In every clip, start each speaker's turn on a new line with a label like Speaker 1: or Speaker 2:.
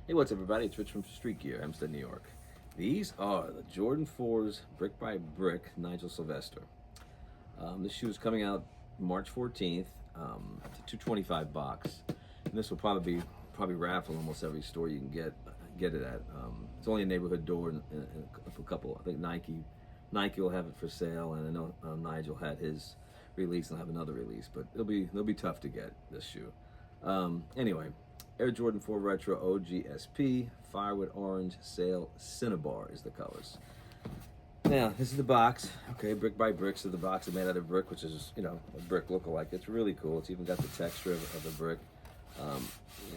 Speaker 1: Hey, what's up, everybody? It's Rich from Street Gear, Hempstead, New York. These are the Jordan 4s Brick by Brick Nigel Sylvester. This shoe is coming out March 14th. It's a 225 box. And this will probably raffle almost every store you can get it at. It's only a neighborhood door in a couple. I think Nike will have it for sale, and I know Nigel had his release and I'll have another release, but they'll be tough to get this shoe. Anyway, Air Jordan 4 Retro OGSP, Firewood Orange, Sail, Cinnabar is the colors. Now, this is the box. Okay, brick by brick, so the box is made out of brick, which is, a brick look-alike. It's really cool. It's even got the texture of the brick.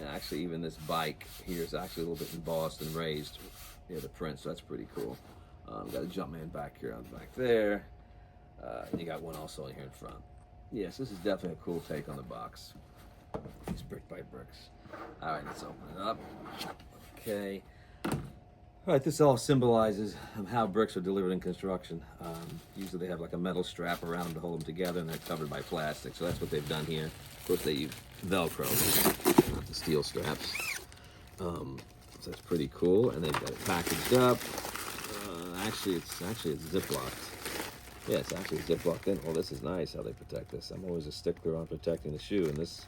Speaker 1: Actually, even this bike here is actually a little bit embossed and raised, the print, so that's pretty cool. Got a Jumpman back here on the back there. And you got one also in here in front. Yes, this is definitely a cool take on the box. It's brick by bricks. All right, let's open it up. Okay. All right, this all symbolizes how bricks are delivered in construction. Usually they have like a metal strap around them to hold them together, and they're covered by plastic. So that's what they've done here. Of course, they use Velcro, not the steel straps. So that's pretty cool, and they've got it packaged up. Actually, it's Ziplocked. Yeah, it's actually Ziplocked in. Oh, this is nice how they protect this. I'm always a stickler on protecting the shoe, and this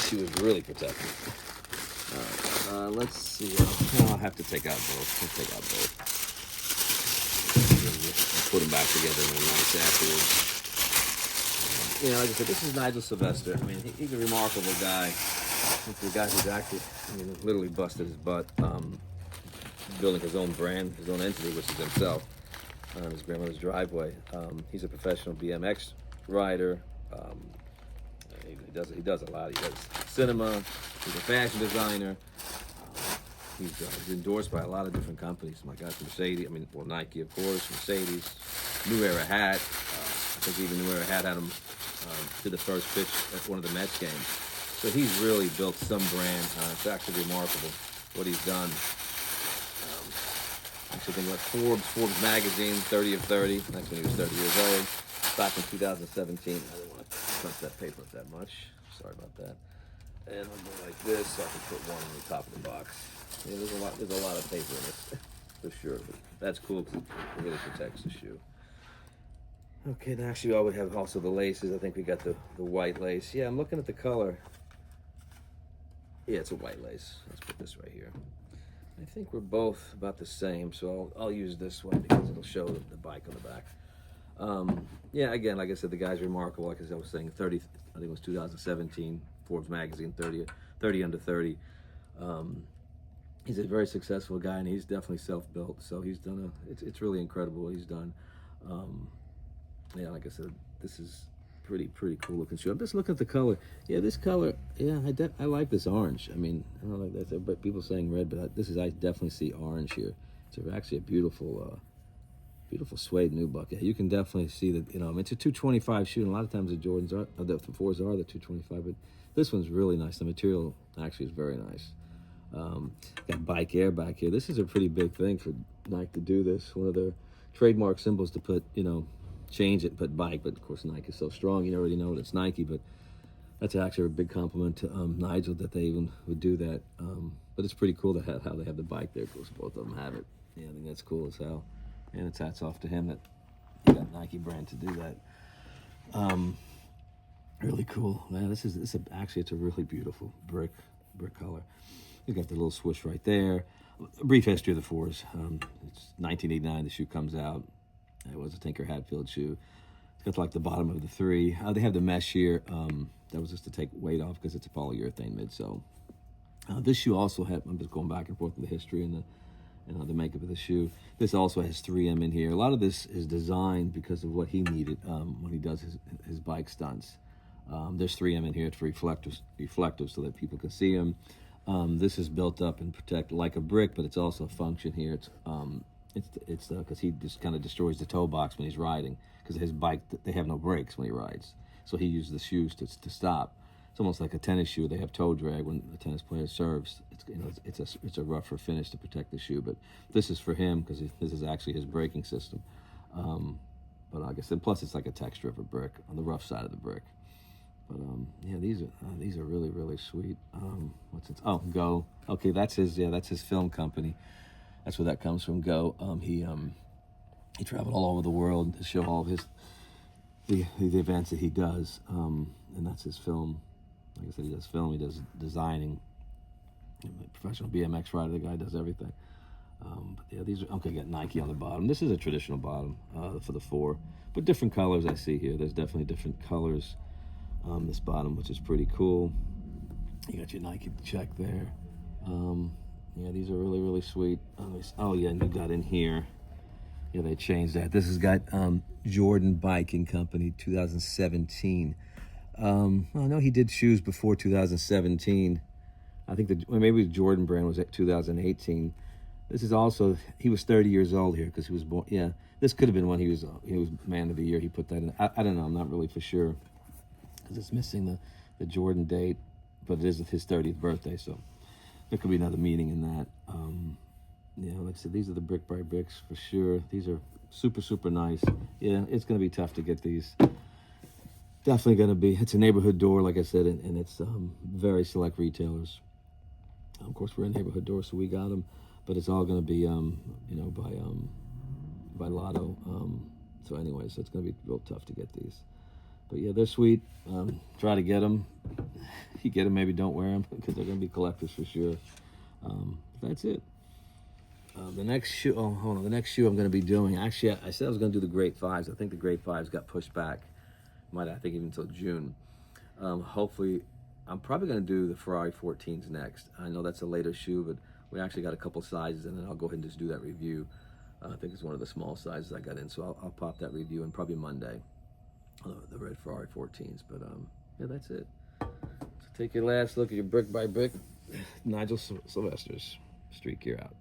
Speaker 1: shoe is really protected. All right, let's see. I'll have to take out both. I'll take out both. I'll put them back together in a nice afterwards. Like I said, this is Nigel Sylvester. I mean, he's a remarkable guy. He's the guy who's actually, literally busted his butt building his own brand, his own entity, which is himself. His grandmother's driveway. He's a professional BMX rider. He does a lot. He does cinema. He's a fashion designer. He's endorsed by a lot of different companies. My gosh, Mercedes. Nike, of course. Mercedes. New Era hat. I think even New Era hat had him did the first pitch at one of the Mets games. So he's really built some brand. It's actually remarkable what he's done. Actually, think about Forbes magazine, 30 of 30. That's when he was 30 years old. Back in 2017. I didn't want to crunch that paper up that much. Sorry about that. And I'll go like this, so I can put one on the top of the box. There's a lot of paper in this, for sure. But that's cool because it really protects the shoe. Okay, now actually, we have also the laces. I think we got the white lace. Yeah, I'm looking at the color. Yeah, it's a white lace. Let's put this right here. I think we're both about the same, so I'll use this one because it'll show the bike on the back. Again, like I said, the guy's remarkable. Like I was saying, 30, I think it was 2017, Forbes magazine, 30 under 30. He's a very successful guy, and he's definitely self-built. So he's done it's really incredible what he's done. Like I said, this is pretty cool looking shoe. I'm just looking at the color. Yeah, this color. Yeah, I like this orange. I don't like that. But people saying red, but I definitely see orange here. It's actually a beautiful suede nubuck. Yeah, you can definitely see that. It's a 225 shoe, and a lot of times the Jordans the 4s are the 225, but this one's really nice. The material actually is very nice. Got bike air back here. This is a pretty big thing for Nike to do this. One of their trademark symbols to put, change it, put bike, but of course Nike is so strong, you already know it's Nike, but that's actually a big compliment to Nigel that they even would do that. But it's pretty cool to have how they have the bike there. Of course, both of them have it. Yeah, I think that's cool as hell. And it's hats off to him that he got Nike brand to do that. Really cool. Man, actually it's a really beautiful brick color. You got the little swoosh right there. A brief history of the 4s. It's 1989. The shoe comes out. It was a Tinker Hatfield shoe. It's got like the bottom of the 3. They have the mesh here. That was just to take weight off because it's a polyurethane midsole. This shoe also had. I'm just going back and forth with the history and the makeup of the shoe. This also has 3M in here. A lot of this is designed because of what he needed when he does his bike stunts. There's 3M in here. It's reflective so that people can see them. This is built up and protect like a brick, but it's also a function here. It's because he just kind of destroys the toe box when he's riding because his bike, they have no brakes when he rides. So he uses the shoes to stop. It's almost like a tennis shoe. They have toe drag when the tennis player serves. It's a rougher finish to protect the shoe, but this is for him because this is actually his braking system. But like I said, plus it's like a texture of a brick on the rough side of the brick. But yeah, these are really really sweet. What's it? Oh, Go. Okay, that's his. Yeah, that's his film company. That's where that comes from. Go. He traveled all over the world to show all of his the events that he does. And that's his film. Like I said, he does film. He does designing. Professional BMX rider. The guy does everything. But yeah, these are okay. Got Nike on the bottom. This is a traditional bottom for the 4, but different colors I see here. There's definitely different colors. This bottom, which is pretty cool. You got your Nike check there. Yeah, these are really really sweet. Oh yeah, and you got in here. Yeah, they changed that. This has got Jordan Biking Company 2017. I know he did shoes before 2017. I think maybe the Jordan brand was at 2018. This is also, he was 30 years old here because he was born. Yeah, this could have been when he was man of the year. He put that in. I don't know. I'm not really for sure because it's missing the Jordan date, but it is his 30th birthday, so there could be another meaning in that. Yeah, like I said, these are the brick by bricks for sure. These are super super nice. Yeah, it's gonna be tough to get these. Definitely gonna be. It's a neighborhood door, like I said, and it's very select retailers. Of course, we're a neighborhood door, so we got them, but it's all gonna be by Lotto. So anyway, so it's gonna be real tough to get these. But yeah, they're sweet. Try to get them. If you get them, maybe don't wear them because they're gonna be collectors for sure. That's it. The next shoe. Oh, hold on. The next shoe I'm going to be doing. Actually, I said I was going to do the Great Fives. I think the Great Fives got pushed back. I think even until June. Hopefully, I'm probably going to do the Ferrari 14s next. I know that's a later shoe, but we actually got a couple sizes, and then I'll go ahead and just do that review. I think it's one of the small sizes I got in, so I'll pop that review in probably Monday. The red Ferrari 14s. But yeah, that's it. So take your last look at your brick by brick. Nigel Sylvester's Street Gear out.